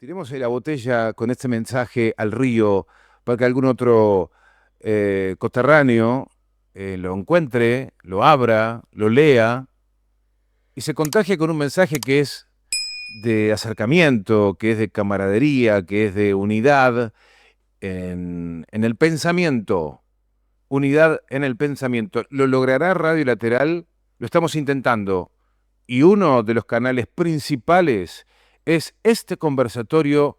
tiremos la botella con este mensaje al río para que algún otro coterráneo lo encuentre, lo abra, lo lea y se contagie con un mensaje que es de acercamiento, que es de camaradería, que es de unidad en el pensamiento. Unidad en el pensamiento. ¿Lo logrará Radio Lateral? Lo estamos intentando. Y uno de los canales principales es este conversatorio,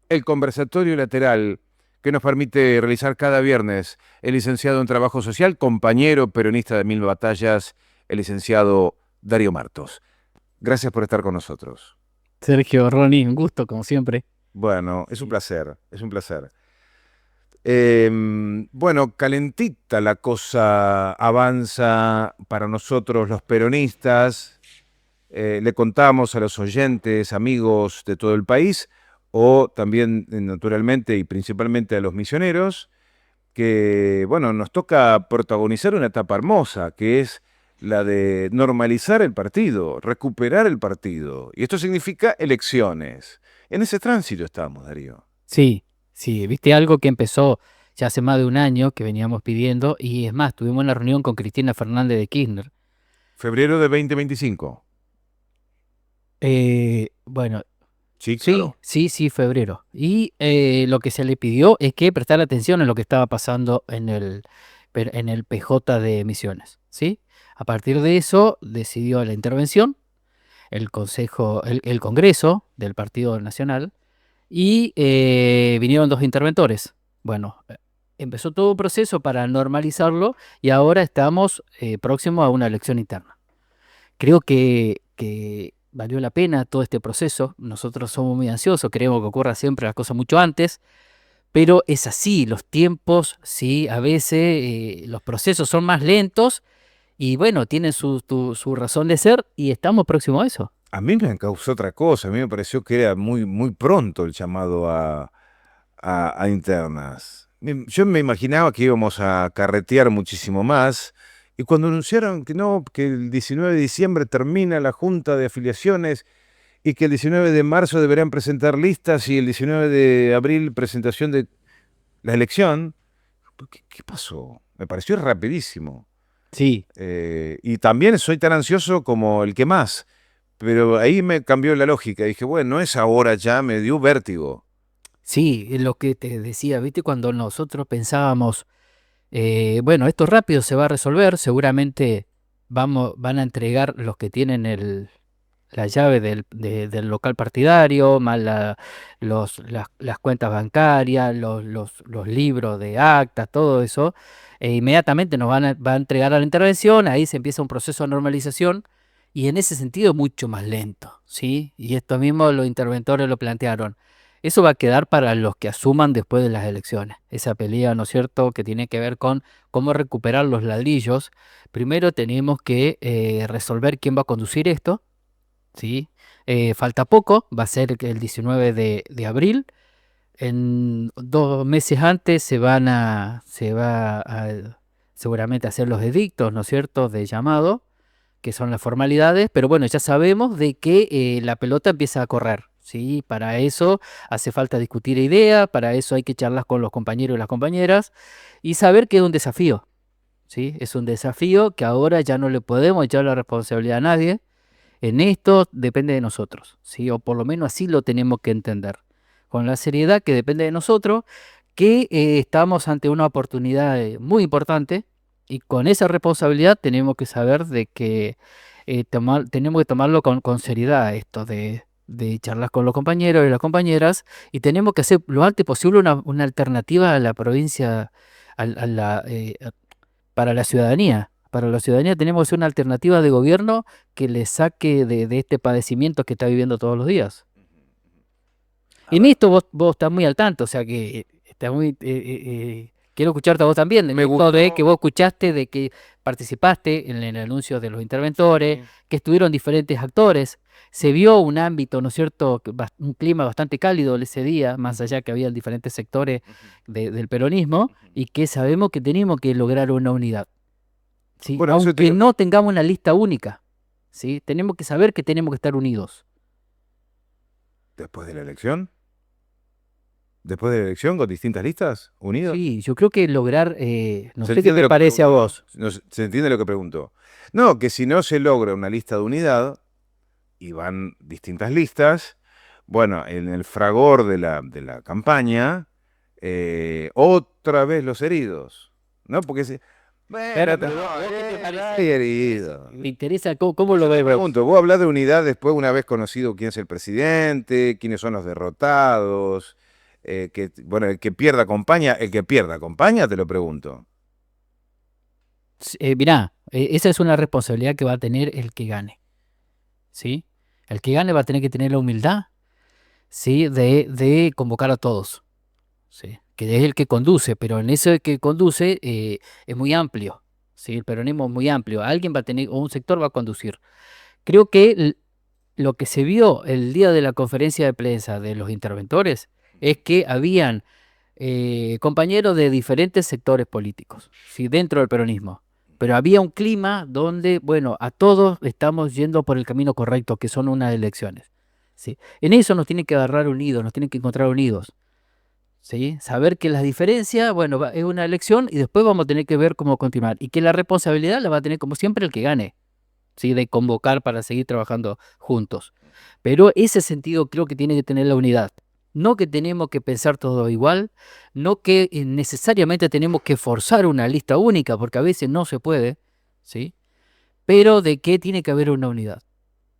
el conversatorio lateral, que nos permite realizar cada viernes el licenciado en Trabajo Social, compañero peronista de Mil Batallas, el licenciado Darío Martos. Gracias por estar con nosotros. Sergio, Ronnie, un gusto, como siempre. Bueno, es un Sí. placer, es un placer. Bueno, calentita la cosa avanza para nosotros los peronistas. Le contamos a los oyentes, amigos de todo el país, o también, naturalmente y principalmente a los misioneros, que, bueno, nos toca protagonizar una etapa hermosa, que es la de normalizar el partido, recuperar el partido. Y esto significa elecciones. En ese tránsito estamos, Darío. Sí, sí, viste algo que empezó ya hace más de un año que veníamos pidiendo, y es más, tuvimos una reunión con Cristina Fernández de Kirchner. Febrero de 2025. Bueno, Sí, sí, claro. sí, sí, febrero. Y lo que se le pidió es que prestara atención en lo que estaba pasando en el PJ de Misiones, ¿sí? A partir de eso decidió la intervención, el Congreso del Partido Nacional. Y vinieron dos interventores. Bueno, empezó todo un proceso para normalizarlo y ahora estamos próximos a una elección interna. Creo que valió la pena todo este proceso. Nosotros somos muy ansiosos, queremos que ocurra siempre las cosas mucho antes, pero es así, los tiempos, sí, a veces los procesos son más lentos y bueno, tienen su razón de ser y estamos próximos a eso. A mí me causó otra cosa, a mí me pareció que era muy, muy pronto el llamado a internas. Yo me imaginaba que íbamos a carretear muchísimo más, y cuando anunciaron que no, que el 19 de diciembre termina la junta de afiliaciones y que el 19 de marzo deberán presentar listas y el 19 de abril presentación de la elección, ¿qué pasó? Me pareció rapidísimo. Sí. Y también soy tan ansioso como el que más. Pero ahí me cambió la lógica. Dije, bueno, no es ahora ya, me dio vértigo. Sí, es lo que te decía, ¿viste? Cuando nosotros pensábamos, bueno, esto rápido se va a resolver, seguramente van a entregar los que tienen la llave del local partidario, más las cuentas bancarias, los libros de actas, todo eso, e inmediatamente va a entregar a la intervención, ahí se empieza un proceso de normalización, y en ese sentido mucho más lento, ¿sí? Y esto mismo los interventores lo plantearon. Eso va a quedar para los que asuman después de las elecciones. Esa pelea, ¿no es cierto?, que tiene que ver con cómo recuperar los ladrillos. Primero tenemos que resolver quién va a conducir esto, ¿sí? Falta poco, va a ser el 19 de abril. En 2 meses antes se va a seguramente a hacer los edictos, ¿no es cierto?, de llamado, que son las formalidades, pero bueno, ya sabemos de que la pelota empieza a correr, ¿sí? Para eso hace falta discutir ideas, para eso hay que charlar con los compañeros y las compañeras y saber que es un desafío, ¿sí? Es un desafío que ahora ya no le podemos echar la responsabilidad a nadie. En esto depende de nosotros, ¿sí? O por lo menos así lo tenemos que entender, con la seriedad que depende de nosotros, que estamos ante una oportunidad muy importante y con esa responsabilidad tenemos que saber de que tenemos que tomarlo con seriedad esto de charlar con los compañeros y las compañeras y tenemos que hacer lo antes posible una alternativa a la provincia, a la, para la ciudadanía. Para la ciudadanía tenemos que hacer una alternativa de gobierno que le saque de este padecimiento que está viviendo todos los días. A Y en ver, esto vos estás muy al tanto, o sea que está muy, quiero escucharte a vos también, en me esto de que gustó. vos escuchaste, de que participaste en el anuncio de los interventores, Sí. que estuvieron diferentes actores. Se vio un ámbito, ¿no es cierto?, un clima bastante cálido ese día, más allá que había diferentes sectores Ujú, del peronismo, ujú. y que sabemos que tenemos que lograr una unidad. ¿Sí? Bueno, eso te Aunque iba- no tengamos una lista única, ¿sí? Tenemos que saber que tenemos que estar unidos. después de la elección. Después de la elección, con distintas listas, unidos. Sí, yo creo que lograr, no ¿Se sé qué entiende te lo que parece a pregunto, no? vos. ¿Se entiende lo que pregunto? No, que si no se logra una lista de unidad y van distintas listas, bueno, en el fragor de la campaña, otra vez los heridos, ¿no? Porque bueno, Pero no, vos, ¿qué te parece? hay heridos. ¿Te interesa cómo lo ves? Pregunto, vos hablas de unidad después, una vez conocido quién es el presidente, quiénes son los derrotados, bueno, el que pierda acompaña, te lo pregunto. Mirá, esa es una responsabilidad que va a tener el que gane, ¿sí? El que gane va a tener que tener la humildad, ¿sí? De convocar a todos, ¿sí? Que es el que conduce, pero en eso que conduce es muy amplio, ¿sí? El peronismo es muy amplio. Alguien va a tener, o un sector va a conducir. Creo que lo que se vio el día de la conferencia de prensa de los interventores es que habían compañeros de diferentes sectores políticos, ¿sí? Dentro del peronismo. Pero había un clima donde, bueno, a todos estamos yendo por el camino correcto, que son unas elecciones, ¿sí? En eso nos tienen que agarrar unidos, nos tienen que encontrar unidos, ¿sí? Saber que las diferencias, bueno, es una elección y después vamos a tener que ver cómo continuar. Y que la responsabilidad la va a tener como siempre el que gane, ¿sí? De convocar para seguir trabajando juntos. Pero ese sentido creo que tiene que tener la unidad. No que tenemos que pensar todo igual, no que necesariamente tenemos que forzar una lista única, porque a veces no se puede, ¿sí? Pero de que tiene que haber una unidad.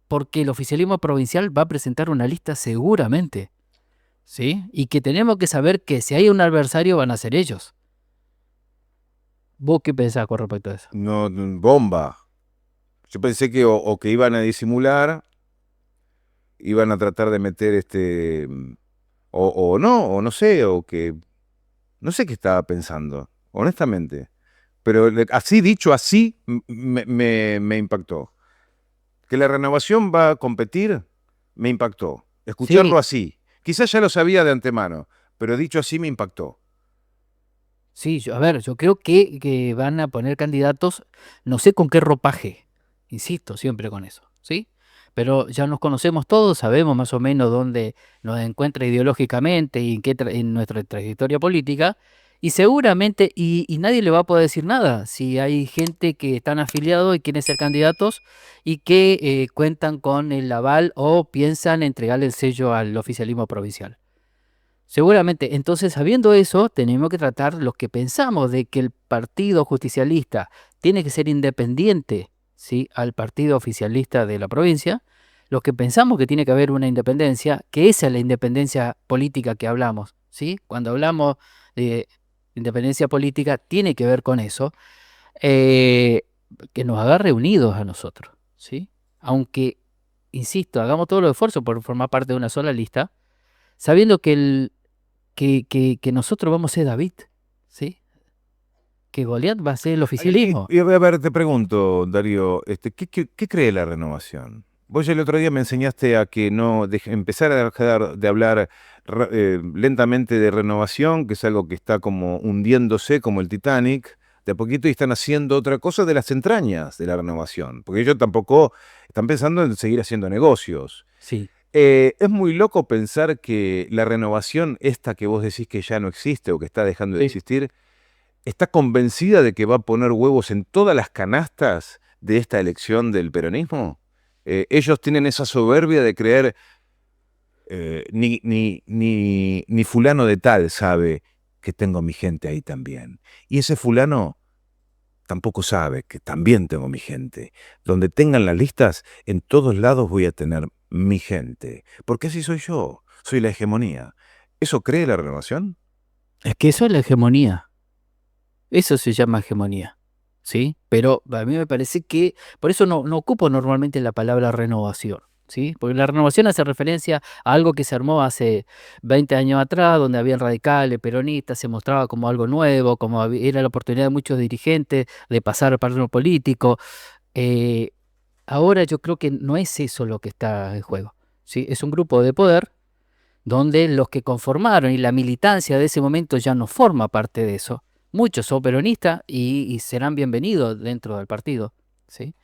Porque el oficialismo provincial va a presentar una lista seguramente, ¿sí? Y que tenemos que saber que si hay un adversario van a ser ellos. ¿Vos qué pensás con respecto a eso? No, bomba. Yo pensé que o que iban a disimular, iban a tratar de meter o no sé, o que, no sé qué estaba pensando, honestamente. Pero así dicho, así me impactó. Que la renovación va a competir, me impactó. Sí, Escucharlo así. Quizás ya lo sabía de antemano, pero dicho así me impactó. sí, a ver, yo creo que van a poner candidatos, no sé con qué ropaje, insisto siempre con eso, ¿sí? Pero ya nos conocemos todos, sabemos más o menos dónde nos encuentra ideológicamente y en nuestra trayectoria política, y seguramente, y nadie le va a poder decir nada si hay gente que están afiliados y quieren ser candidatos y que cuentan con el aval o piensan entregarle el sello al oficialismo provincial. Seguramente, entonces, sabiendo eso, tenemos que tratar los que pensamos de que el partido justicialista tiene que ser independiente, ¿sí? Al partido oficialista de la provincia, los que pensamos que tiene que haber una independencia, que esa es la independencia política que hablamos, ¿sí? Cuando hablamos de independencia política, tiene que ver con eso, eh, que nos agarre unidos a nosotros, ¿sí? Aunque, insisto, hagamos todos los esfuerzos por formar parte de una sola lista, sabiendo que nosotros vamos a ser David, ¿sí? Que Goliat va a ser el oficialismo. Y a ver, te pregunto, Darío, ¿qué cree la renovación? Vos ya el otro día me enseñaste a que no empezar a dejar de hablar lentamente de renovación, que es algo que está como hundiéndose como el Titanic, de a poquito y están haciendo otra cosa de las entrañas de la renovación, porque ellos tampoco están pensando en seguir haciendo negocios. Sí, Es muy loco pensar que la renovación, esta que vos decís que ya no existe o que está dejando de sí. existir, está convencida de que va a poner huevos en todas las canastas de esta elección del peronismo. Ellos tienen esa soberbia de creer, ni fulano de tal sabe que tengo mi gente ahí también. Y ese fulano tampoco sabe que también tengo mi gente. Donde tengan las listas, en todos lados voy a tener mi gente. Porque así soy yo, soy la hegemonía. ¿Eso cree la renovación? Es que eso es la hegemonía. Eso se llama hegemonía, ¿sí? Pero a mí me parece que, por eso no ocupo normalmente la palabra renovación, ¿sí? Porque la renovación hace referencia a algo que se armó hace 20 años atrás, donde habían radicales, peronistas, se mostraba como algo nuevo, como era la oportunidad de muchos dirigentes de pasar al partido político. Eh, Ahora yo creo que no es eso lo que está en juego, ¿sí? Es un grupo de poder donde los que conformaron y la militancia de ese momento ya no forma parte de eso. Muchos son peronistas y serán bienvenidos dentro del partido, ¿sí?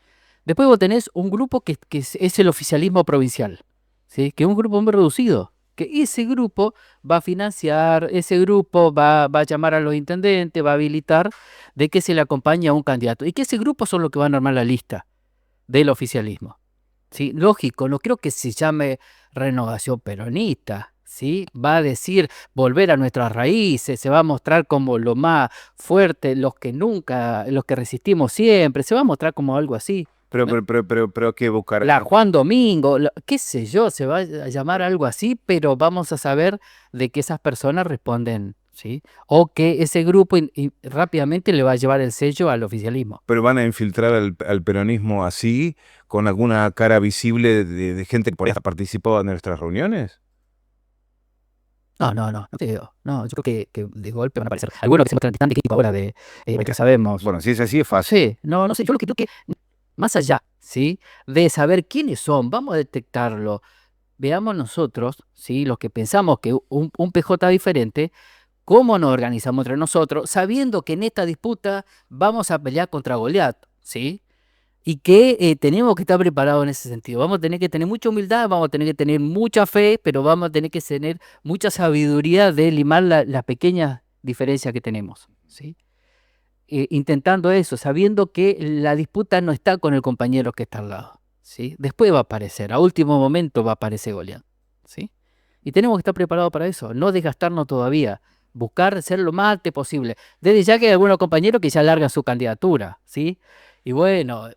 Después vos tenés un grupo que es el oficialismo provincial, ¿sí? Que es un grupo muy reducido, que ese grupo va a financiar, ese grupo va a llamar a los intendentes, va a habilitar de que se le acompañe a un candidato, y que ese grupo son los que van a armar la lista del oficialismo. ¿Sí? Lógico, no creo que se llame renovación peronista, ¿sí? Va a decir volver a nuestras raíces, se va a mostrar como lo más fuerte, los que resistimos siempre, se va a mostrar como algo así. Pero ¿qué buscar? La Juan Domingo, qué sé yo, se va a llamar algo así, pero vamos a saber de que esas personas responden, ¿sí? O que ese grupo rápidamente le va a llevar el sello al oficialismo. Pero van a infiltrar al peronismo así, con alguna cara visible de gente que por ahí ha participado en nuestras reuniones. No te digo. No, yo creo que de golpe van a aparecer algunos que se muestran tan distintos ahora de que sabemos. Bueno, si es así es fácil. Sí, no sé, yo lo que creo que más allá, ¿sí? De saber quiénes son, vamos a detectarlo. Veamos nosotros, ¿sí? Los que pensamos que un PJ diferente, cómo nos organizamos entre nosotros, sabiendo que en esta disputa vamos a pelear contra Goliat, ¿sí? Y que tenemos que estar preparados en ese sentido. Vamos a tener que tener mucha humildad, vamos a tener que tener mucha fe, pero vamos a tener que tener mucha sabiduría de limar las pequeñas diferencias que tenemos, ¿sí? Intentando eso, sabiendo que la disputa no está con el compañero que está al lado, ¿sí? Después va a aparecer, a último momento va a aparecer Goliat, ¿sí? Y tenemos que estar preparados para eso, no desgastarnos todavía, buscar ser lo más alto posible. Desde ya que hay algunos compañeros que ya largan su candidatura, ¿sí? Y bueno,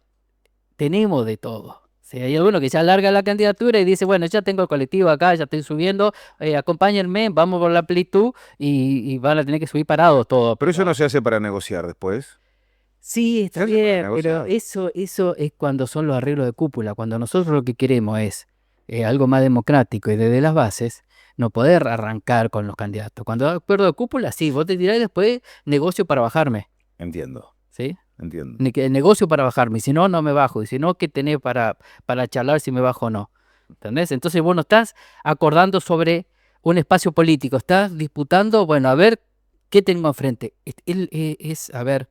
tenemos de todo. Si hay alguno que ya larga la candidatura y dice, bueno, ya tengo el colectivo acá, ya estoy subiendo, acompáñenme, vamos por la amplitud y van a tener que subir parados todo. Pero eso no se hace para negociar después. Sí, Se está hace para bien, pero negociar. eso es cuando son los arreglos de cúpula, cuando nosotros lo que queremos es algo más democrático y desde las bases, no poder arrancar con los candidatos. Cuando hay acuerdo de cúpula, sí, vos te tirás y después negocio para bajarme, Entiendo, ¿sí? entiendo. Negocio para bajarme, y si no, no me bajo, y si no, ¿qué tenés para charlar si me bajo o no? ¿Entendés? Entonces vos no estás acordando sobre un espacio político, estás disputando, bueno, a ver qué tengo enfrente. A ver,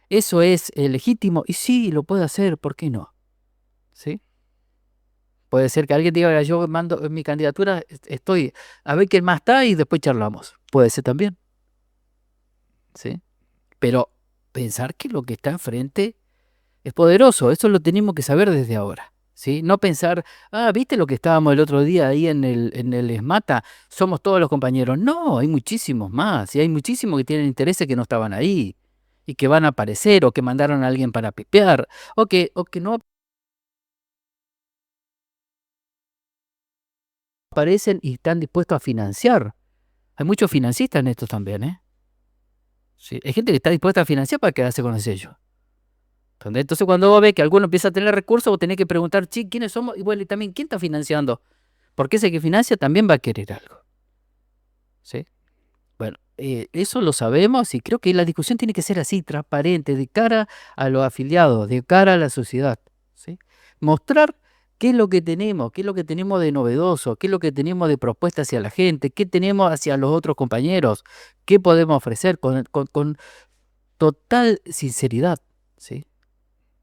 eso es legítimo, y sí, lo puede hacer, ¿por qué no? ¿Sí? Puede ser que alguien diga, yo mando mi candidatura, estoy, a ver quién más está y después charlamos. Puede ser también, ¿sí? Pero pensar que lo que está enfrente es poderoso, eso lo tenemos que saber desde ahora, ¿sí? No pensar, ¿viste lo que estábamos el otro día ahí en el ESMATA? Somos todos los compañeros. No, hay muchísimos más, y hay muchísimos que tienen intereses que no estaban ahí, y que van a aparecer, o que mandaron a alguien para pipear, o que no aparecen y están dispuestos a financiar. Hay muchos financistas en esto también, ¿eh? Sí, hay gente que está dispuesta a financiar para quedarse con el sello. Entonces, cuando vos ves que alguno empieza a tener recursos, vos tenés que preguntar, ¿quiénes somos? Y bueno, y también, ¿quién está financiando? Porque ese que financia también va a querer algo, ¿sí? Bueno, eso lo sabemos y creo que la discusión tiene que ser así, transparente, de cara a los afiliados, de cara a la sociedad, ¿sí? Mostrar qué es lo que tenemos, qué es lo que tenemos de novedoso, qué es lo que tenemos de propuesta hacia la gente, qué tenemos hacia los otros compañeros, qué podemos ofrecer con total sinceridad, ¿sí?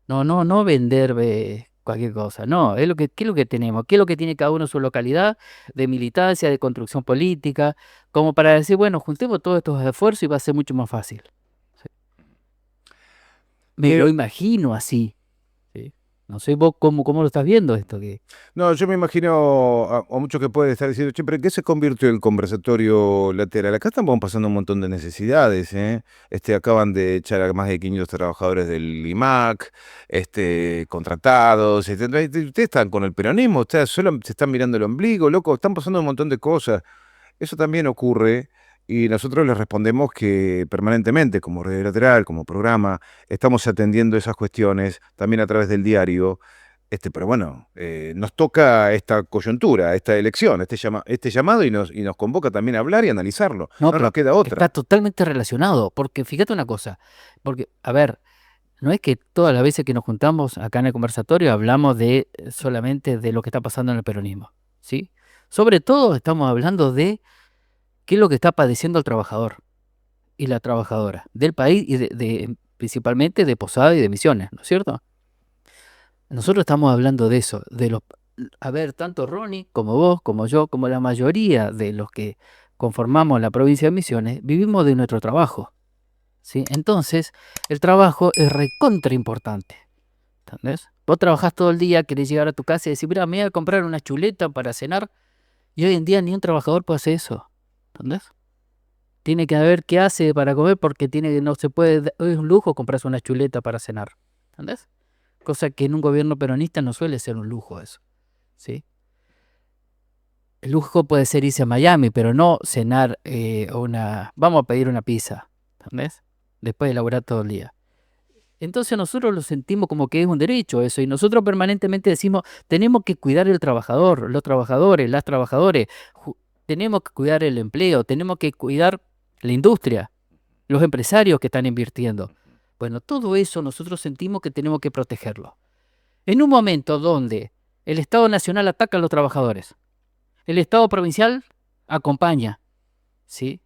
No vender cualquier cosa, no, ¿qué es lo que tenemos? ¿Qué es lo que tiene cada uno en su localidad de militancia, de construcción política? Como para decir, bueno, juntemos todos estos esfuerzos y va a ser mucho más fácil. ¿Sí? Me lo imagino así, ¿sí? No sé vos cómo lo estás viendo esto. No, yo me imagino a muchos que pueden estar diciendo, che, pero ¿en qué se convirtió el conversatorio lateral? Acá estamos pasando un montón de necesidades, ¿eh? Acaban de echar a más de 500 trabajadores del IMAC, contratados. Ustedes están con el peronismo, ustedes solo se están mirando el ombligo, loco, están pasando un montón de cosas. Eso también ocurre y nosotros les respondemos que permanentemente, como red lateral, como programa, estamos atendiendo esas cuestiones también a través del diario. Pero bueno, nos toca esta coyuntura, esta elección, este llamado y nos convoca también a hablar y analizarlo. No, No pero nos queda otra. está totalmente relacionado, porque fíjate una cosa, porque, a ver, no es que todas las veces que nos juntamos acá en el conversatorio hablamos solamente de lo que está pasando en el peronismo, ¿sí? Sobre todo estamos hablando de qué es lo que está padeciendo el trabajador y la trabajadora del país y principalmente de Posada y de Misiones, ¿no es cierto? Nosotros estamos hablando de eso, a ver, tanto Ronnie como vos, como yo, como la mayoría de los que conformamos la provincia de Misiones, vivimos de nuestro trabajo, ¿sí? Entonces, el trabajo es recontra importante, ¿entendés? Vos trabajás todo el día, querés llegar a tu casa y decir, mira, me voy a comprar una chuleta para cenar, y hoy en día ni un trabajador puede hacer eso, ¿entendés? Tiene que ver qué hace para comer porque no se puede, es un lujo comprarse una chuleta para cenar, ¿entendés? Cosa que en un gobierno peronista no suele ser un lujo eso, ¿sí? El lujo puede ser irse a Miami, pero no cenar vamos a pedir una pizza, ¿entendés? Después de laburar todo el día. Entonces nosotros lo sentimos como que es un derecho eso, y nosotros permanentemente decimos, tenemos que cuidar el trabajador, los trabajadores, las trabajadoras, tenemos que cuidar el empleo, tenemos que cuidar la industria, los empresarios que están invirtiendo. Bueno, todo eso nosotros sentimos que tenemos que protegerlo. En un momento donde el Estado Nacional ataca a los trabajadores, el Estado provincial acompaña, ¿sí?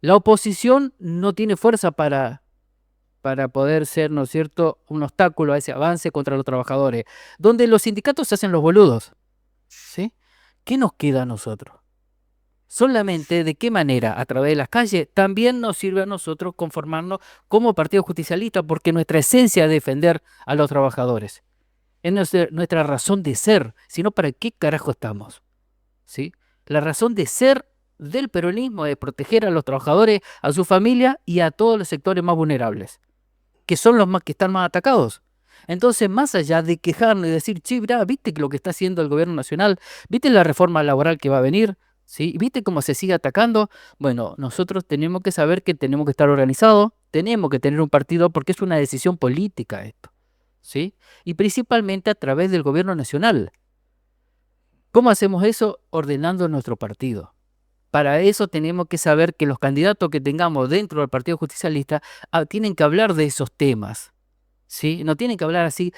La oposición no tiene fuerza para poder ser, ¿no es cierto?, un obstáculo a ese avance contra los trabajadores, donde los sindicatos se hacen los boludos, ¿sí? ¿Qué nos queda a nosotros? Solamente de qué manera, a través de las calles, también nos sirve a nosotros conformarnos como partido justicialista, porque nuestra esencia es defender a los trabajadores. Es nuestra razón de ser, sino para qué carajo estamos, ¿sí? La razón de ser del peronismo es proteger a los trabajadores, a su familia y a todos los sectores más vulnerables, que son los más que están más atacados. Entonces, más allá de quejarnos y decir, che, mirá, ¿viste lo que está haciendo el gobierno nacional? ¿Viste la reforma laboral que va a venir? ¿Sí? ¿Viste cómo se sigue atacando? Bueno, nosotros tenemos que saber que tenemos que estar organizados, tenemos que tener un partido porque es una decisión política esto, ¿sí? Y principalmente a través del gobierno nacional. ¿Cómo hacemos eso? Ordenando nuestro partido. Para eso tenemos que saber que los candidatos que tengamos dentro del Partido Justicialista tienen que hablar de esos temas, ¿sí? No tienen que hablar así,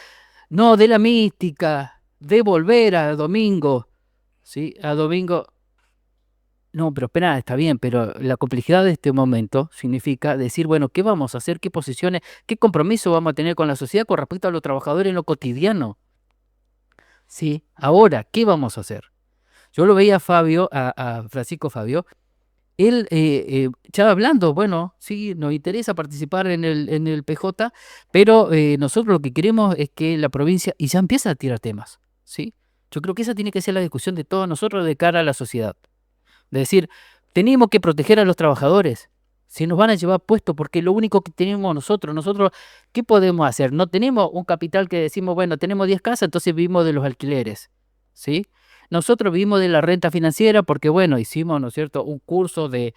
no, de la mística, de volver a Domingo, ¿sí? A Domingo, no, pero espera, está bien, pero la complejidad de este momento significa decir, bueno, ¿qué vamos a hacer? ¿Qué posiciones? ¿Qué compromiso vamos a tener con la sociedad con respecto a los trabajadores en lo cotidiano? ¿Sí? Ahora, ¿qué vamos a hacer? Yo lo veía a Fabio, a Francisco Fabio, él estaba hablando, bueno, sí, nos interesa participar en el PJ, pero nosotros lo que queremos es que la provincia, y ya empieza a tirar temas, ¿sí? Yo creo que esa tiene que ser la discusión de todos nosotros de cara a la sociedad. De decir, tenemos que proteger a los trabajadores, si nos van a llevar puestos, porque lo único que tenemos nosotros, ¿qué podemos hacer? No tenemos un capital que decimos, bueno, tenemos 10 casas, entonces vivimos de los alquileres, ¿sí? Nosotros vivimos de la renta financiera porque, bueno, hicimos, ¿no es cierto?, un curso de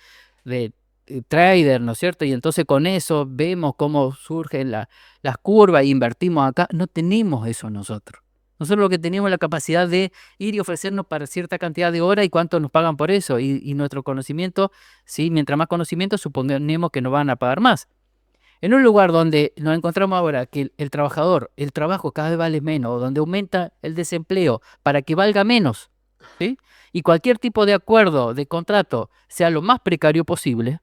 trader, ¿no es cierto? Y entonces con eso vemos cómo surgen las curvas e invertimos acá. No tenemos eso nosotros. Nosotros lo que tenemos es la capacidad de ir y ofrecernos para cierta cantidad de horas y cuánto nos pagan por eso. Y nuestro conocimiento, sí, mientras más conocimiento, suponemos que nos van a pagar más. En un lugar donde nos encontramos ahora que el trabajador, el trabajo cada vez vale menos, donde aumenta el desempleo para que valga menos, ¿sí? Y cualquier tipo de acuerdo, de contrato, sea lo más precario posible,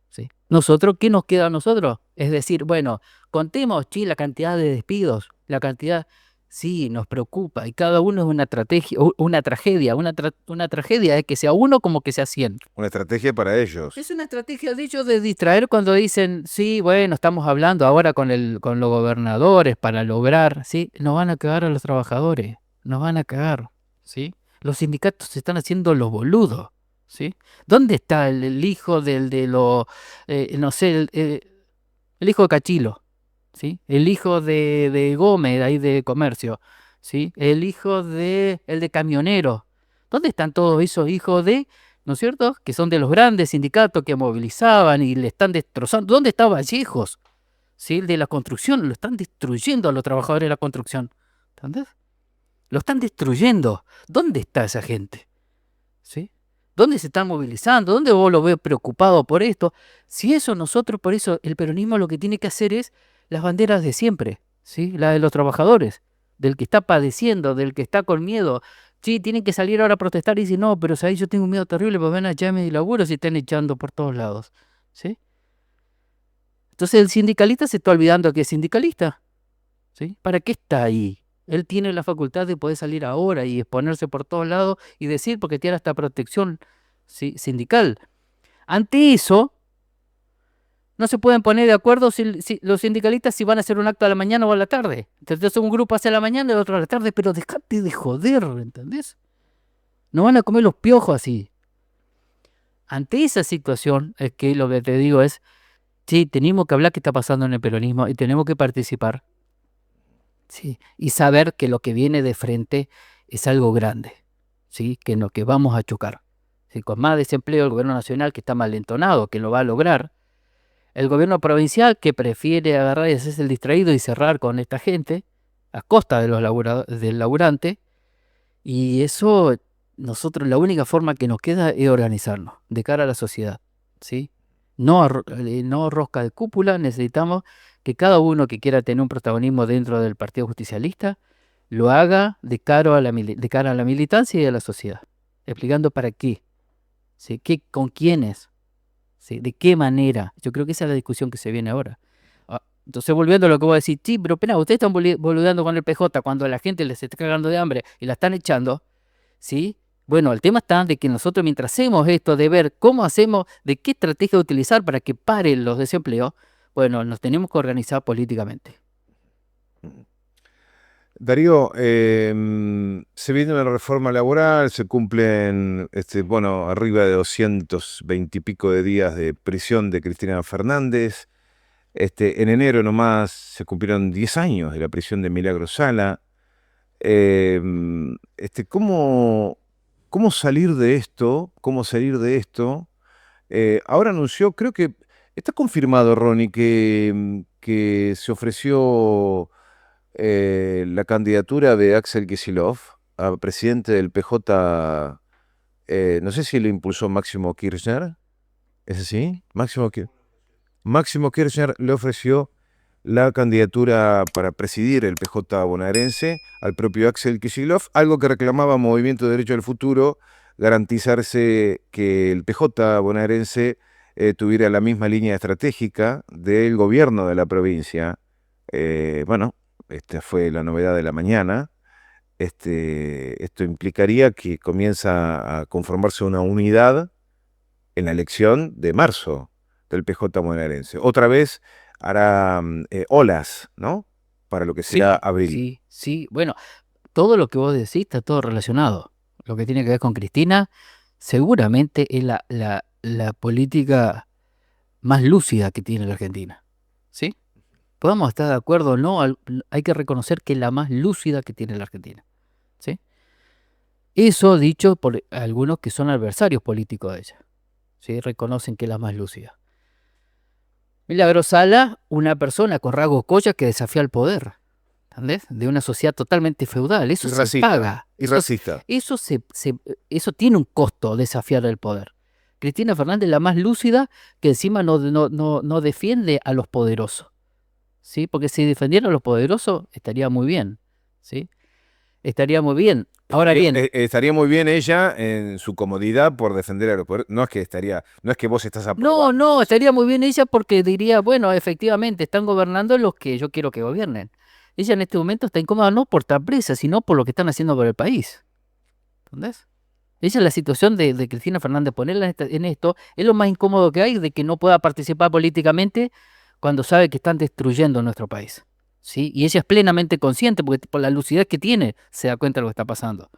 ¿sí? Nosotros, ¿qué nos queda a nosotros? Es decir, bueno, contemos, sí, la cantidad de despidos, la cantidad, sí, nos preocupa, y cada uno es una estrategia, una tragedia, una tragedia es que sea uno como que sea 100. Una estrategia para ellos. Es una estrategia de ellos de distraer cuando dicen, sí, bueno, estamos hablando ahora con los gobernadores para lograr, ¿sí? Nos van a cagar a los trabajadores, nos van a cagar, ¿sí? Los sindicatos se están haciendo los boludos, ¿sí? ¿Dónde está el hijo no sé, el hijo de Cachilo, ¿sí? El hijo de Gómez, ahí de comercio, ¿sí? El hijo el de camionero. ¿Dónde están todos esos hijos ¿no es cierto?, que son de los grandes sindicatos que movilizaban y le están destrozando? ¿Dónde está Vallejos? ¿Sí? El de la construcción, lo están destruyendo a los trabajadores de la construcción. ¿Entendés? Lo están destruyendo. ¿Dónde está esa gente? ¿Sí? ¿Dónde se están movilizando? ¿Dónde vos lo ves preocupado por esto? Si eso nosotros, por eso el peronismo lo que tiene que hacer es las banderas de siempre, ¿sí? La de los trabajadores, del que está padeciendo, del que está con miedo. Sí, tienen que salir ahora a protestar y decir, no, pero ¿sabes? Yo tengo un miedo terrible, porque van a echarme de laburo si están echando por todos lados, ¿sí? Entonces el sindicalista se está olvidando que es sindicalista, ¿sí? ¿Para qué está ahí? Él tiene la facultad de poder salir ahora y exponerse por todos lados y decir, porque tiene hasta protección sindical. Ante eso, no se pueden poner de acuerdo si los sindicalistas si van a hacer un acto a la mañana o a la tarde. Entonces un grupo hace a la mañana y el otro a la tarde, pero dejate de joder, ¿entendés? No van a comer los piojos así. Ante esa situación, es que lo que te digo es, sí, tenemos que hablar qué está pasando en el peronismo y tenemos que participar. Sí, y saber que lo que viene de frente es algo grande, ¿sí? Que en lo que vamos a chocar. ¿Sí? Con más desempleo, el gobierno nacional que está malentonado, que lo va a lograr, el gobierno provincial que prefiere agarrar y hacerse el distraído y cerrar con esta gente a costa de del laburante, y eso nosotros la única forma que nos queda es organizarnos de cara a la sociedad, ¿sí? No rosca de cúpula, necesitamos que cada uno que quiera tener un protagonismo dentro del Partido Justicialista lo haga de cara a la militancia y a la sociedad, explicando para qué, ¿sí? Con quiénes, ¿sí? De qué manera. Yo creo que esa es la discusión que se viene ahora. Entonces, volviendo a lo que voy a decir, sí, pero pena, ustedes están boludeando con el PJ cuando a la gente les está cagando de hambre y la están echando, ¿sí? Bueno, el tema está de que nosotros mientras hacemos esto, de ver cómo hacemos, de qué estrategia utilizar para que paren los desempleos, bueno, nos tenemos que organizar políticamente. Darío, se viene una reforma laboral, se cumplen, bueno, arriba de 220 y pico de días de prisión de Cristina Fernández. En enero nomás se cumplieron 10 años de la prisión de Milagro Sala. ¿Cómo salir de esto? ¿Cómo salir de esto? Ahora anunció, creo que está confirmado, Ronnie, que se ofreció la candidatura de Axel Kicillof a presidente del PJ. No sé si lo impulsó Máximo Kirchner. ¿Es así? Máximo Kirchner le ofreció la candidatura para presidir el PJ bonaerense al propio Axel Kicillof, algo que reclamaba Movimiento de Derecho al Futuro, garantizarse que el PJ bonaerense tuviera la misma línea estratégica del gobierno de la provincia. Bueno, esta fue la novedad de la mañana. Esto implicaría que comienza a conformarse una unidad en la elección de marzo del PJ bonaerense. Otra vez hará olas, ¿no? Para lo que será abril. Sí. Bueno, todo lo que vos decís está todo relacionado. Lo que tiene que ver con Cristina seguramente es la política más lúcida que tiene la Argentina, ¿sí? Podemos estar de acuerdo o no, hay que reconocer que es la más lúcida que tiene la Argentina, ¿sí? Eso dicho por algunos que son adversarios políticos de ella, ¿sí? Reconocen que es la más lúcida. Milagro Sala, una persona con rasgos collas que desafía el poder, ¿entendés? De una sociedad totalmente feudal. Eso se paga. Y racista. Eso tiene un costo, desafiar el poder. Cristina Fernández es la más lúcida, que encima no defiende a los poderosos, ¿sí? Porque si defendiera a los poderosos estaría muy bien, ¿sí? Estaría muy bien. Ahora bien, estaría muy bien ella en su comodidad por defender a los poderes. No es que vos estás aprobando. no, estaría muy bien ella porque diría, bueno, efectivamente, están gobernando los que yo quiero que gobiernen. Ella en este momento está incómoda no por estar presa, sino por lo que están haciendo por el país. ¿Entendés? Esa es la situación de Cristina Fernández. Ponerla en esto es lo más incómodo que hay, de que no pueda participar políticamente cuando sabe que están destruyendo nuestro país, ¿sí? Y ella es plenamente consciente, porque por la lucidez que tiene, se da cuenta de lo que está pasando,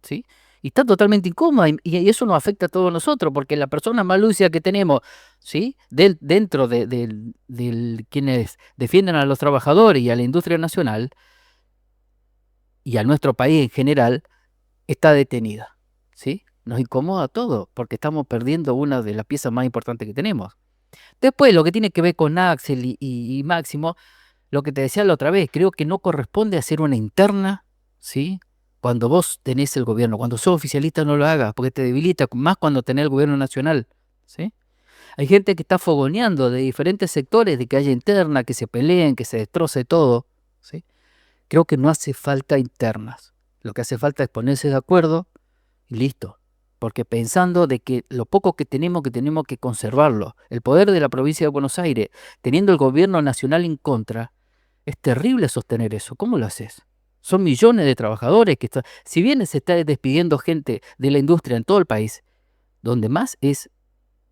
¿sí? Y está totalmente incómoda, y eso nos afecta a todos nosotros, porque la persona más lúcida que tenemos, ¿sí? Dentro de quienes defienden a los trabajadores y a la industria nacional, y a nuestro país en general, está detenida, ¿sí? Nos incomoda todo, porque estamos perdiendo una de las piezas más importantes que tenemos. Después, lo que tiene que ver con Axel y Máximo, lo que te decía la otra vez, creo que no corresponde hacer una interna, ¿sí? Cuando vos tenés el gobierno, cuando sos oficialista no lo hagas, porque te debilita, más cuando tenés el gobierno nacional, ¿sí? Hay gente que está fogoneando de diferentes sectores, de que haya interna, que se peleen, que se destroce todo, ¿sí? Creo que no hace falta internas. Lo que hace falta es ponerse de acuerdo y listo. Porque pensando de que lo poco que tenemos que conservarlo, el poder de la provincia de Buenos Aires, teniendo el gobierno nacional en contra, es terrible sostener eso. ¿Cómo lo haces? Son millones de trabajadores que están... Si bien se está despidiendo gente de la industria en todo el país, donde más es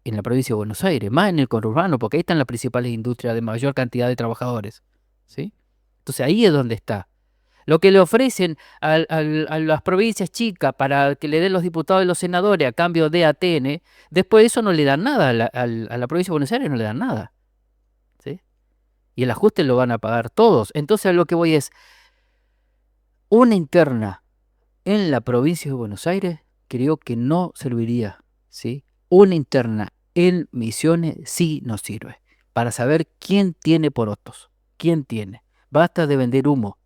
en la provincia de Buenos Aires, más en el conurbano, porque ahí están las principales industrias de mayor cantidad de trabajadores, ¿sí? Entonces ahí es donde está. Lo que le ofrecen a las provincias chicas para que le den los diputados y los senadores a cambio de ATN, después de eso no le dan nada a la provincia de Buenos Aires, no le dan nada, ¿sí? Y el ajuste lo van a pagar todos. Entonces a lo que voy es, una interna en la provincia de Buenos Aires creo que no serviría, ¿sí? Una interna en Misiones sí nos sirve para saber quién tiene porotos, quién tiene. Basta de vender humo,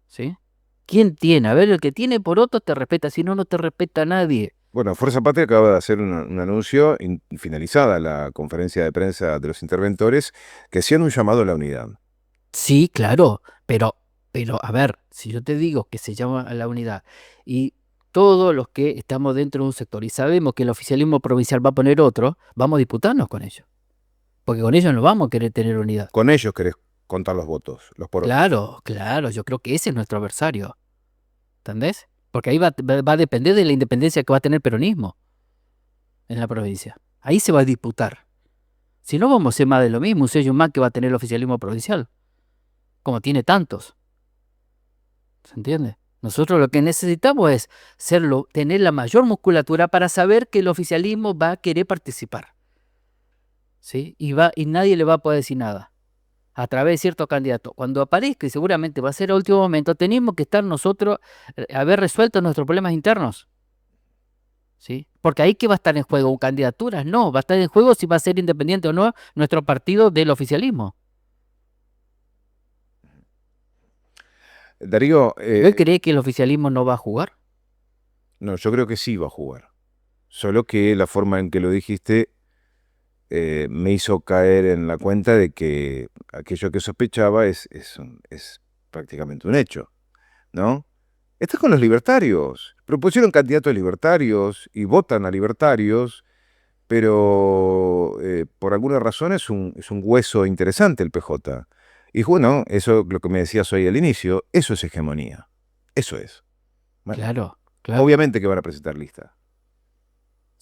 ¿sí? ¿Quién tiene? A ver, el que tiene porotos te respeta, si no, no te respeta nadie. Bueno, Fuerza Patria acaba de hacer un anuncio, finalizada la conferencia de prensa de los interventores, que hacían un llamado a la unidad. Sí, claro, pero a ver, si yo te digo que se llama a la unidad y todos los que estamos dentro de un sector y sabemos que el oficialismo provincial va a poner otro, vamos a disputarnos con ellos, porque con ellos no vamos a querer tener unidad. Con ellos querés contar los votos, los porotos. Claro, claro, yo creo que ese es nuestro adversario, ¿entendés? Porque ahí va a depender de la independencia que va a tener el peronismo en la provincia. Ahí se va a disputar. Si no, vamos a ser más de lo mismo, un sello más que va a tener el oficialismo provincial, como tiene tantos. ¿Se entiende? Nosotros lo que necesitamos es tener la mayor musculatura para saber que el oficialismo va a querer participar, ¿sí? Y nadie le va a poder decir nada a través de ciertos candidatos. Cuando aparezca, y seguramente va a ser a último momento, tenemos que estar nosotros, haber resuelto nuestros problemas internos, ¿sí? Porque ahí, ¿qué va a estar en juego? ¿Candidaturas? No, va a estar en juego si va a ser independiente o no nuestro partido del oficialismo. Darío, ¿Usted cree que el oficialismo no va a jugar? no, yo creo que sí va a jugar. Solo que la forma en que lo dijiste me hizo caer en la cuenta de que aquello que sospechaba es prácticamente un hecho, ¿no? Estás con los libertarios. Propusieron candidatos libertarios y votan a libertarios, pero por alguna razón es un hueso interesante el PJ. Y bueno, eso lo que me decías hoy al inicio, eso es hegemonía. Eso es. Bueno, Claro, claro. obviamente que van a presentar lista.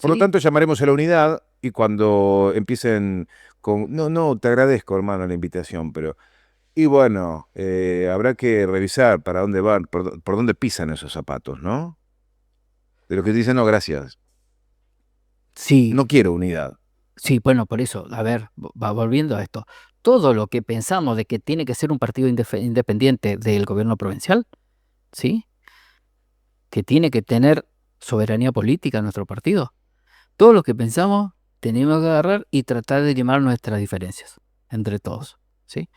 Por lo Sí, tanto, llamaremos a la unidad y cuando empiecen con... No, te agradezco, hermano, la invitación, pero... Y bueno, habrá que revisar para dónde van, por dónde pisan esos zapatos, ¿no? De los que dicen, no, gracias, sí, no quiero unidad. sí, bueno, por eso, a ver, va volviendo a esto. Todo lo que pensamos de que tiene que ser un partido independiente del gobierno provincial, ¿sí? Que tiene que tener soberanía política nuestro partido. Todo lo que pensamos tenemos que agarrar y tratar de limar nuestras diferencias entre todos, ¿sí?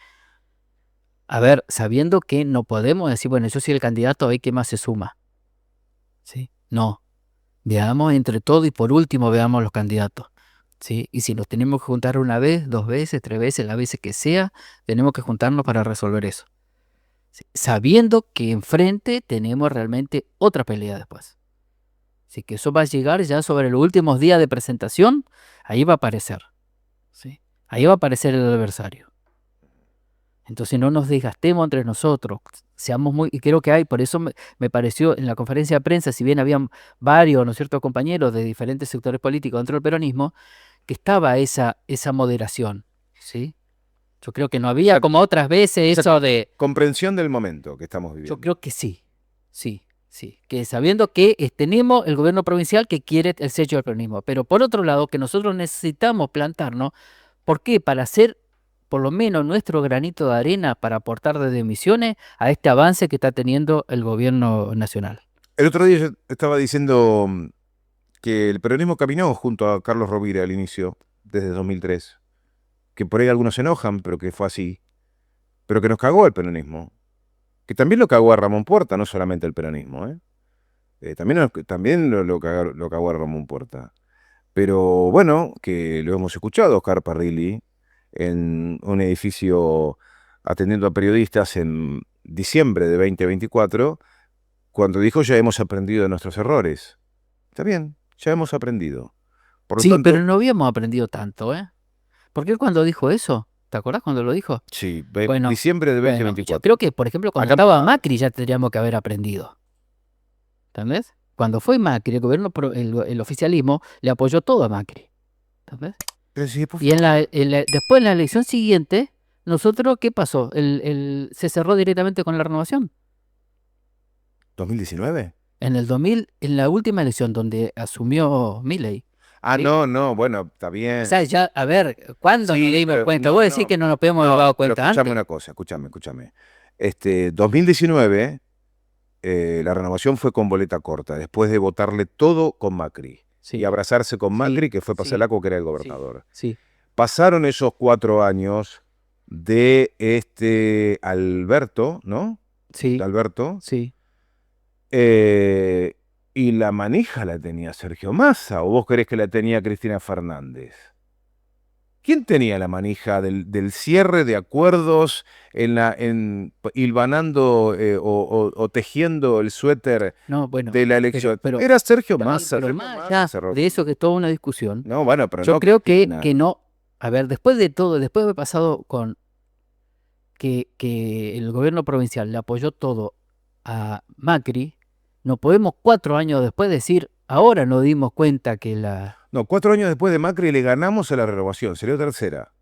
A ver, sabiendo que no podemos decir, bueno, yo soy el candidato, a ver qué más se suma, ¿sí? No, veamos entre todos y por último veamos los candidatos, ¿sí? Y si nos tenemos que juntar una vez, 2 veces, 3 veces, las veces que sea, tenemos que juntarnos para resolver eso, ¿sí? Sabiendo que enfrente tenemos realmente otra pelea después. Así que eso va a llegar ya sobre los últimos días de presentación, ahí va a aparecer, ¿sí? Ahí va a aparecer el adversario. Entonces no nos desgastemos entre nosotros, seamos muy, y creo que hay, por eso me pareció en la conferencia de prensa, si bien habían varios, ¿no es cierto?, compañeros de diferentes sectores políticos dentro del peronismo, que estaba esa moderación, ¿sí? Yo creo que no había, como otras veces, Esa eso de... comprensión del momento que estamos viviendo. Yo creo que sí, sí, sí, que sabiendo que tenemos el gobierno provincial que quiere el sello del peronismo, pero por otro lado, que nosotros necesitamos plantarnos, ¿por qué? Para hacer por lo menos nuestro granito de arena para aportar desde Misiones a este avance que está teniendo el gobierno nacional. El otro día yo estaba diciendo que el peronismo caminó junto a Carlos Rovira al inicio, desde 2003. Que por ahí algunos se enojan, pero que fue así. Pero que nos cagó el peronismo. Que también lo cagó a Ramón Puerta, no solamente el peronismo, ¿eh? También lo cagó a Ramón Puerta. Pero bueno, que lo hemos escuchado, Oscar Parrilli, en un edificio atendiendo a periodistas en diciembre de 2024, cuando dijo ya hemos aprendido de nuestros errores. Está bien, ya hemos aprendido. Por lo Sí, pero tanto, no habíamos aprendido tanto, ¿eh? ¿Por qué cuando dijo eso? ¿Te acordás cuando lo dijo? Sí, Bueno, diciembre de Bueno, 2024. yo creo que, por ejemplo, cuando Acá- estaba Macri ya tendríamos que haber aprendido. ¿Entendés? Cuando fue Macri, el gobierno, el oficialismo le apoyó todo a Macri. ¿Entendés? Pero sí, por Y favor. después en la elección siguiente, nosotros, ¿qué pasó? Se cerró directamente con la renovación. ¿2019? En el 2000, en la última elección donde asumió Milei. Ah, ¿sí? no, bueno, está bien. O sea, ya, a ver, ¿cuándo Sí, nos dimos pero cuenta? no, Vos decís no, que no nos podemos haber dado pero cuenta escúchame antes. una cosa, escúchame. 2019, la renovación fue con boleta corta, después de votarle todo con Macri Sí, y abrazarse con sí, Macri, que fue sí, Pasalaco, que era el sí, gobernador. sí, Pasaron esos 4 años de Alberto, ¿no? De sí, Alberto, sí. y la manija la tenía Sergio Massa, ¿o vos querés que la tenía Cristina Fernández? ¿Quién tenía la manija del cierre de acuerdos hilvanando o tejiendo el suéter No, bueno, de la elección? pero, Era Sergio sí, Massa. pero Sergio más Massa allá cerró. de eso que es toda una discusión, No, bueno, pero yo no creo Cristina. que no. A ver, después de todo, después de haber pasado con que el gobierno provincial le apoyó todo a Macri, no podemos 4 años después decir, ahora nos dimos cuenta que la... No, 4 años después de Macri le ganamos a la renovación, salió tercera.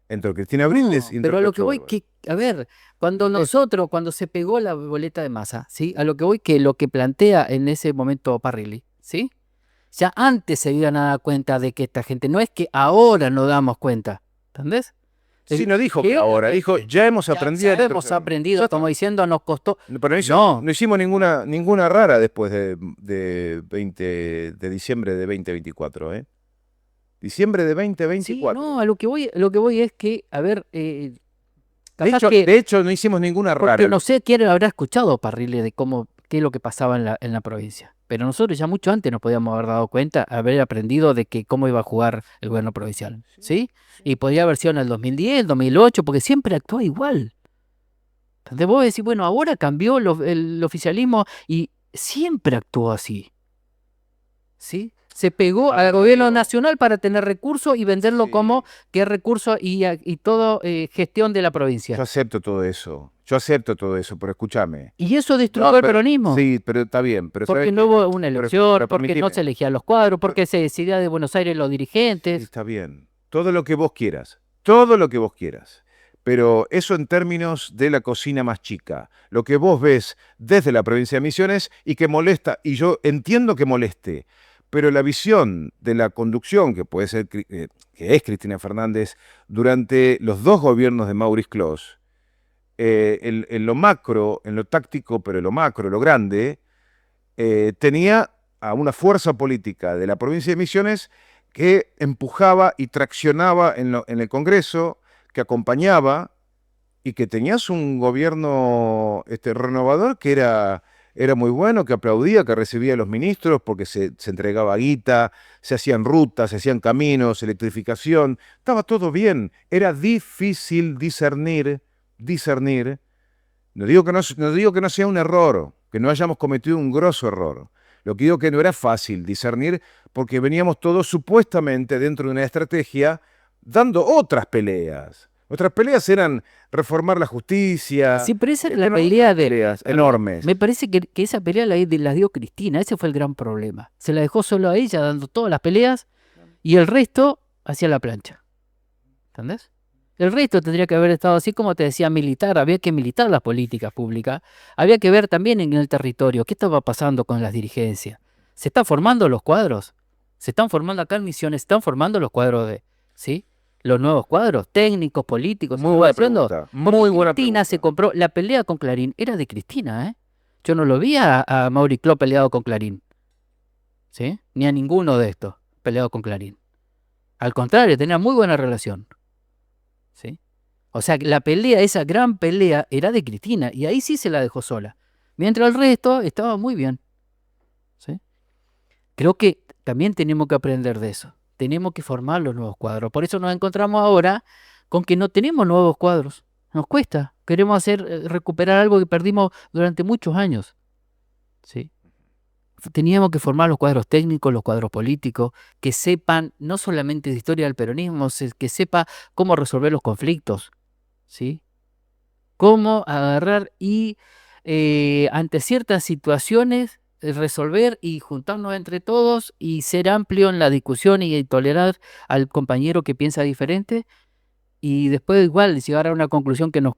Entró Cristina Brindes y No, entró pero a lo que Cacho voy Bárbaro. a ver, cuando se pegó la boleta de Massa, ¿sí? A lo que voy que lo que plantea en ese momento Parrilli, ¿sí? Ya antes se habían dado cuenta de que esta gente, no es que ahora nos damos cuenta, ¿entendés? Sí, no dijo que Que ahora, dijo ya hemos aprendido. ya hemos aprendido, como diciendo, nos costó. Pero no hicimos ninguna rara después de diciembre de 2024, ¿eh? Diciembre de Sí, 2024. no, a lo que voy es que, a ver, De capaz hecho, que, de hecho, no hicimos ninguna porque rara. no sé quién habrá escuchado Parrilli de qué es lo que pasaba en la provincia. Pero nosotros ya mucho antes nos podíamos haber dado cuenta, haber aprendido de que cómo iba a jugar el gobierno provincial, ¿sí? Y podría haber sido en el 2010, 2008, porque siempre actúa igual. Entonces vos decís, bueno, ahora cambió el oficialismo y siempre actuó así, ¿sí? Se pegó al gobierno nacional para tener recursos y venderlo como que es recurso y todo gestión de la provincia. Yo acepto todo eso, pero escúchame. Y eso destruyó No, el peronismo. Sí, pero está bien. Pero Porque ¿sabes no qué? hubo una elección, pero porque no permitime. se elegían los cuadros, porque se decidía de Buenos Aires los Sí, dirigentes. está bien. Todo lo que vos quieras. Todo lo que vos quieras. Pero eso en términos de la cocina más chica. Lo que vos ves desde la provincia de Misiones y que molesta, y yo entiendo que moleste, pero la visión de la conducción, que puede ser, que es Cristina Fernández, durante los 2 gobiernos de Maurice Clos, en lo macro, en lo táctico, pero en lo macro, lo grande, tenía a una fuerza política de la provincia de Misiones que empujaba y traccionaba en el Congreso, que acompañaba y que tenías un gobierno renovador que era muy bueno, que aplaudía, que recibía a los ministros porque se entregaba guita, se hacían rutas, se hacían caminos, electrificación, estaba todo bien. Era difícil discernir. No digo que no sea un error, que no hayamos cometido un grosso error. Lo que digo que no era fácil discernir porque veníamos todos supuestamente dentro de una estrategia dando otras peleas. Nuestras peleas eran reformar la justicia. Sí, pero esa era la eran pelea otras peleas enormes. Me parece que esa pelea la dio Cristina, ese fue el gran problema. Se la dejó solo a ella dando todas las peleas y el resto hacía la plancha. ¿Entendés? El resto tendría que haber estado así como te decía, militar. Había que militar las políticas públicas. Había que ver también en el territorio qué estaba pasando con las dirigencias. ¿Se están formando los cuadros? ¿Se están formando acá en Misiones? ¿Se están formando los cuadros ¿sí? Los nuevos cuadros técnicos, políticos. Muy buena haciendo? pregunta. Muy buena Cristina pregunta. se compró. La pelea con Clarín era de Cristina, ¿eh? Yo no lo vi a Mauri Cló peleado con Clarín. ¿Sí? Ni a ninguno de estos peleado con Clarín. Al contrario, tenía muy buena relación. ¿Sí? O sea, la pelea, esa gran pelea, era de Cristina y ahí sí se la dejó sola. Mientras el resto estaba muy bien. ¿Sí? Creo que también tenemos que aprender de eso. Tenemos que formar los nuevos cuadros. Por eso nos encontramos ahora con que no tenemos nuevos cuadros. Nos cuesta. Queremos recuperar algo que perdimos durante muchos años. ¿Sí? teníamos que formar los cuadros técnicos, los cuadros políticos, que sepan no solamente de historia del peronismo, que sepa cómo resolver los conflictos, ¿sí? Cómo agarrar y ante ciertas situaciones resolver y juntarnos entre todos y ser amplio en la discusión y tolerar al compañero que piensa diferente y después igual llegar a una conclusión que nos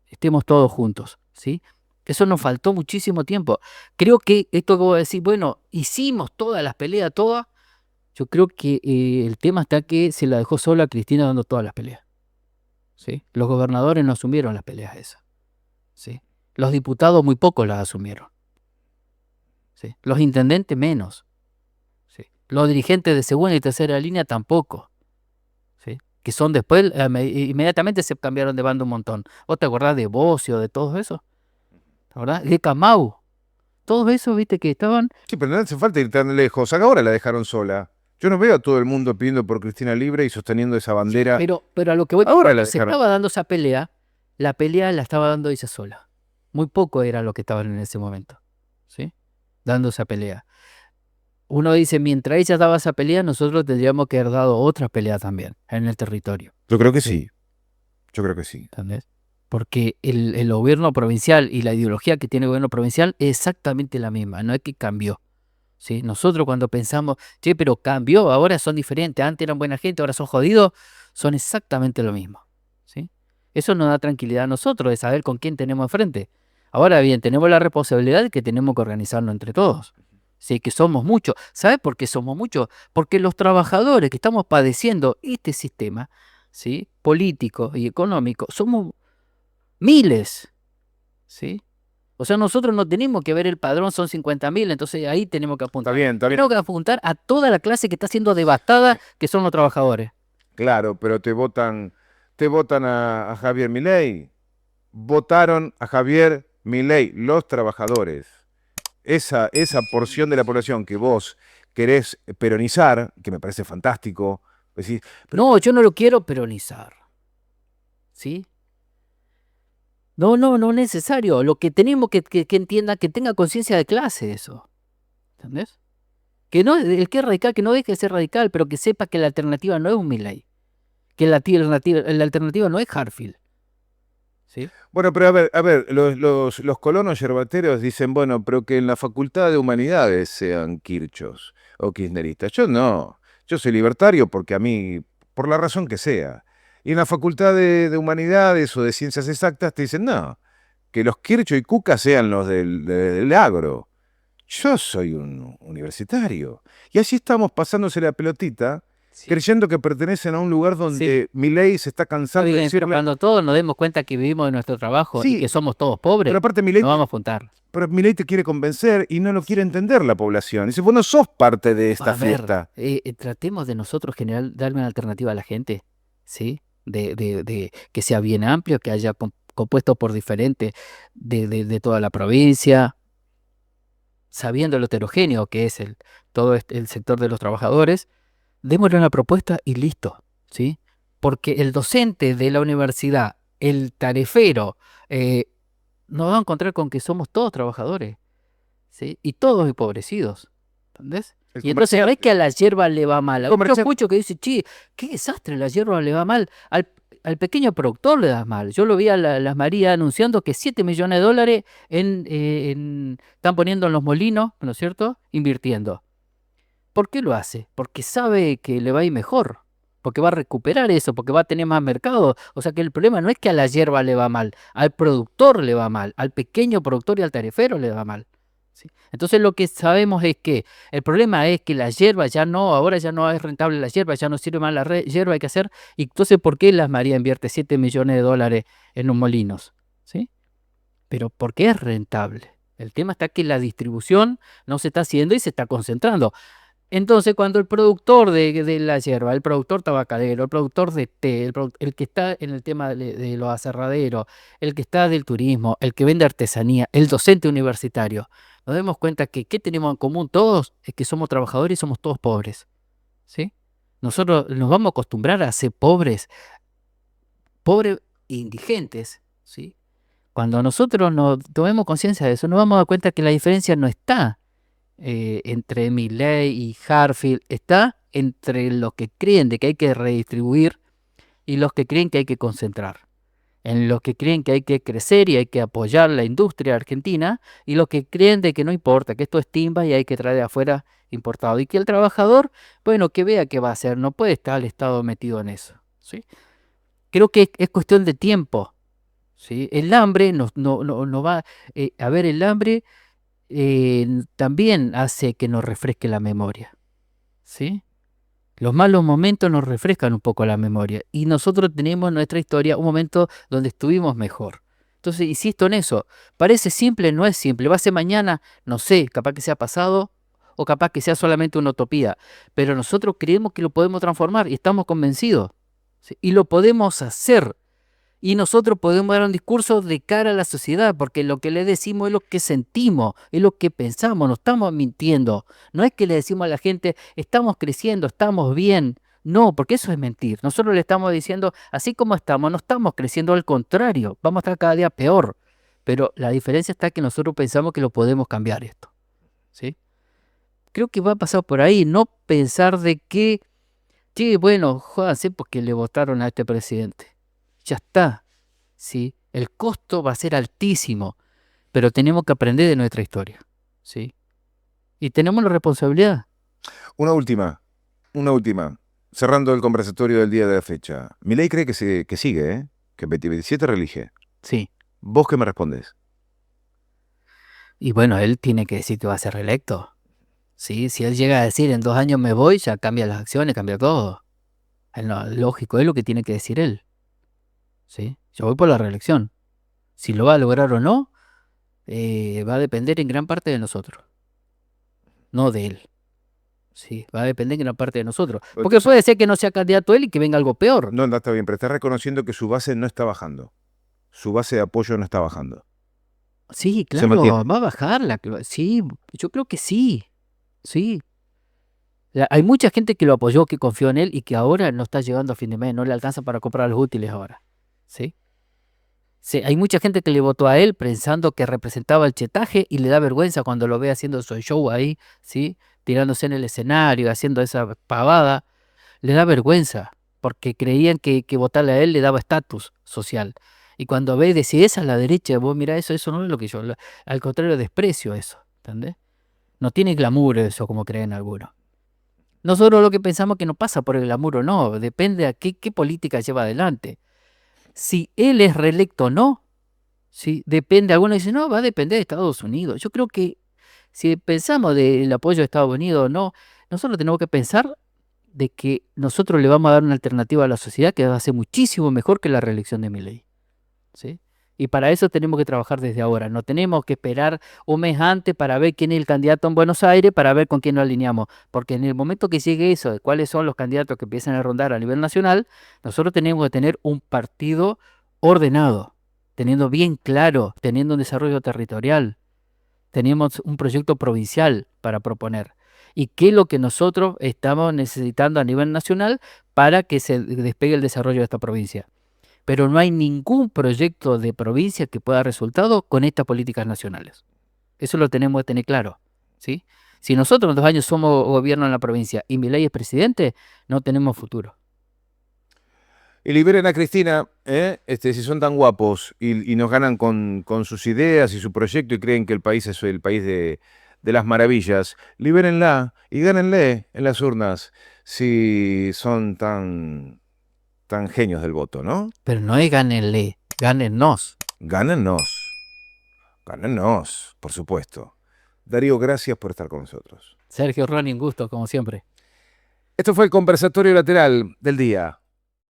estemos todos juntos, ¿sí? Eso nos faltó muchísimo tiempo. Creo que esto que vos decís, bueno, hicimos todas las peleas, todas. Yo creo que el tema está que se la dejó sola a Cristina dando todas las peleas, ¿sí? Los gobernadores no asumieron las peleas esas, ¿sí? Los diputados muy pocos las asumieron, ¿sí? Los intendentes menos, ¿sí? Los dirigentes de segunda y tercera línea tampoco, ¿sí? Que son después, inmediatamente se cambiaron de bando un montón. ¿Vos te acordás de Bocio, de todo eso? ¿Verdad? De Camau. Todos esos, viste, que estaban. Sí, pero no hace falta ir tan lejos. Ahora la dejaron sola. Yo no veo a todo el mundo pidiendo por Cristina Libre y sosteniendo esa bandera. Pero a lo que voy, Ahora la se dejaron. estaba dando esa pelea, la pelea la estaba dando ella sola. Muy poco era lo que estaban en ese momento, ¿sí? Dando esa pelea. Uno dice, mientras ella daba esa pelea, nosotros tendríamos que haber dado otra pelea también en el territorio. Yo creo que sí. Yo creo que sí. ¿Entendés? Porque el gobierno provincial y la ideología que tiene el gobierno provincial es exactamente la misma, no es que cambió, ¿sí? Nosotros cuando pensamos, che, pero cambió, ahora son diferentes, antes eran buena gente, ahora son jodidos, son exactamente lo mismo, ¿sí? Eso nos da tranquilidad a nosotros de saber con quién tenemos enfrente. Ahora bien, tenemos la responsabilidad de que tenemos que organizarnos entre todos, ¿sí? Que somos muchos. ¿Sabes por qué somos muchos? Porque los trabajadores que estamos padeciendo este sistema, ¿sí? Político y económico, somos miles, ¿sí? O sea, nosotros no tenemos que ver el padrón, son 50.000, entonces ahí tenemos que apuntar. Está bien, está bien. Tenemos que apuntar a toda la clase que está siendo devastada, que son los trabajadores. Claro, pero te votan a Javier Milei. Votaron a Javier Milei los trabajadores. Esa porción de la población que vos querés peronizar, que me parece fantástico, decís, No, yo no lo quiero peronizar, ¿sí? No es necesario. Lo que tenemos que entienda, que tenga conciencia de clase eso. ¿Entendés? Que no, el que es radical, que no deje de ser radical, pero que sepa que la alternativa no es un Milei. Que la alternativa no es Harfield. ¿Sí? bueno, pero a ver, los colonos yerbateros dicen, bueno, pero que en la Facultad de Humanidades sean kirchos o kirchneristas. Yo no, yo soy libertario porque a mí, por la razón que sea. Y en la Facultad de Humanidades o de Ciencias Exactas te dicen, no, que los Kirchhoff y Cuca sean los del agro. Yo soy un universitario. Y así estamos pasándose la pelotita, Sí. creyendo que pertenecen a un lugar donde Milei se está cansando de decirle... Cuando todos nos demos cuenta que vivimos de nuestro trabajo Sí, y que somos todos pobres, pero aparte Milei, nos vamos a juntar. pero Milei te quiere convencer y no lo quiere entender la población. Dice, vos no sos parte de esta A ver, fiesta. tratemos de nosotros generar, darle una alternativa a la gente, ¿sí? De que sea bien amplio, que haya compuesto por diferentes de toda la provincia, sabiendo lo heterogéneo que es todo el sector de los trabajadores, démosle una propuesta y listo, ¿sí? Porque el docente de la universidad, el tarefero, nos va a encontrar con que somos todos trabajadores, ¿sí? Y todos empobrecidos, ¿entendés? El Y entonces no es que a la hierba le va mal. Yo comerciante- escucho que dice, che, qué desastre, la hierba le va mal. Al pequeño productor le da mal. Yo lo vi a las Marías anunciando que 7 millones de dólares están poniendo en los molinos, ¿no es cierto? Invirtiendo. ¿Por qué lo hace? Porque sabe que le va a ir mejor. Porque va a recuperar eso, porque va a tener más mercado. O sea que el problema no es que a la hierba le va mal, al productor le va mal, al pequeño productor y al tarefero le va mal, ¿sí? Entonces lo que sabemos es que el problema es que la hierba ahora ya no es rentable la hierba, ya no sirve más la hierba, hay que hacer. Y entonces, ¿por qué Las Marías invierte 7 millones de dólares en los molinos? ¿Sí? Pero porque es rentable. El tema está que la distribución no se está haciendo y se está concentrando. Entonces, cuando el productor de la hierba, el productor tabacalero, el productor de té, el que está en el tema de los aserraderos, el que está del turismo, el que vende artesanía, el docente universitario, nos demos cuenta que ¿qué tenemos en común todos? Es que somos trabajadores y somos todos pobres, ¿sí? Nosotros nos vamos a acostumbrar a ser pobres e indigentes, ¿sí? Cuando nosotros nos tomemos conciencia de eso, nos vamos a dar cuenta que la diferencia no está entre Milei y Harfield, está entre los que creen de que hay que redistribuir y los que creen que hay que concentrar. En los que creen que hay que crecer y hay que apoyar la industria argentina, y los que creen de que no importa, que esto es timba y hay que traer de afuera importado. Y que el trabajador, bueno, que vea qué va a hacer, no puede estar el Estado metido en eso. ¿Sí? Creo que es cuestión de tiempo. ¿Sí? El hambre no va... a ver, el hambre también hace que nos refresque la memoria. ¿Sí? Los malos momentos nos refrescan un poco la memoria y nosotros tenemos en nuestra historia un momento donde estuvimos mejor. Entonces, insisto en eso, parece simple, no es simple, va a ser mañana, no sé, capaz que sea pasado o capaz que sea solamente una utopía, pero nosotros creemos que lo podemos transformar y estamos convencidos, ¿sí? Y lo podemos hacer. Y nosotros podemos dar un discurso de cara a la sociedad, porque lo que le decimos es lo que sentimos, es lo que pensamos, no estamos mintiendo. No es que le decimos a la gente, estamos creciendo, estamos bien. No, porque eso es mentir. Nosotros le estamos diciendo, así como estamos, no estamos creciendo, al contrario, vamos a estar cada día peor. Pero la diferencia está que nosotros pensamos que lo podemos cambiar esto. ¿Sí? Creo que va a pasar por ahí, no pensar de que, sí, bueno, jódanse porque le votaron a este presidente. Ya está. ¿Sí? El costo va a ser altísimo, pero tenemos que aprender de nuestra historia. ¿Sí? Y tenemos la responsabilidad. Una última. Cerrando el conversatorio del día de la fecha. Milei cree que sigue, ¿eh? Que en 2027 reelige. Sí. ¿Vos qué me respondés? Y bueno, él tiene que decir que va a ser reelecto. ¿Sí? Si él llega a decir en 2 años me voy, ya cambia las acciones, cambia todo. Lógico, es lo que tiene que decir él. ¿Sí? Yo voy por la reelección. Si lo va a lograr o no, va a depender en gran parte de nosotros, no de él. Sí, va a depender en gran parte de nosotros. Porque puede ser que no sea candidato él y que venga algo peor. No, está bien, pero está reconociendo que su base no está bajando. Su base de apoyo no está bajando. Sí, claro, va a bajarla. Sí, yo creo que sí. Sí. Hay mucha gente que lo apoyó, que confió en él y que ahora no está llegando a fin de mes, no le alcanza para comprar los útiles ahora. ¿Sí? Sí, hay mucha gente que le votó a él pensando que representaba el chetaje y le da vergüenza cuando lo ve haciendo su show ahí, ¿sí? Tirándose en el escenario, haciendo esa pavada. Le da vergüenza porque creían que votarle a él le daba estatus social. Y cuando ve y dice, esa es la derecha, vos mira eso no es lo que yo, al contrario, desprecio eso, ¿entendés? No tiene glamour eso como creen algunos. Nosotros lo que pensamos que no pasa por el glamour o no, depende a qué política lleva adelante. Si él es reelecto o no, ¿sí? Depende, algunos dicen, no, va a depender de Estados Unidos. Yo creo que si pensamos del apoyo de Estados Unidos o no, nosotros tenemos que pensar de que nosotros le vamos a dar una alternativa a la sociedad que va a ser muchísimo mejor que la reelección de Milei. ¿Sí? Y para eso tenemos que trabajar desde ahora. No tenemos que esperar un mes antes para ver quién es el candidato en Buenos Aires, para ver con quién nos alineamos. Porque en el momento que llegue eso, de cuáles son los candidatos que empiezan a rondar a nivel nacional, nosotros tenemos que tener un partido ordenado, teniendo bien claro, teniendo un desarrollo territorial, tenemos un proyecto provincial para proponer. ¿Y qué es lo que nosotros estamos necesitando a nivel nacional para que se despegue el desarrollo de esta provincia? Pero no hay ningún proyecto de provincia que pueda dar resultado con estas políticas nacionales. Eso lo tenemos que tener claro, ¿sí? Si nosotros en 2 años somos gobierno en la provincia y Milei es presidente, no tenemos futuro. Y liberen a Cristina, si son tan guapos y nos ganan con sus ideas y su proyecto y creen que el país es el país de las maravillas, libérenla y gánenle en las urnas si son tan genios del voto, ¿no? Pero no es gánenle, gánennos. Gánennos, por supuesto. Darío, gracias por estar con nosotros. Sergio Ronnie, un gusto, como siempre. Esto fue el conversatorio lateral del día.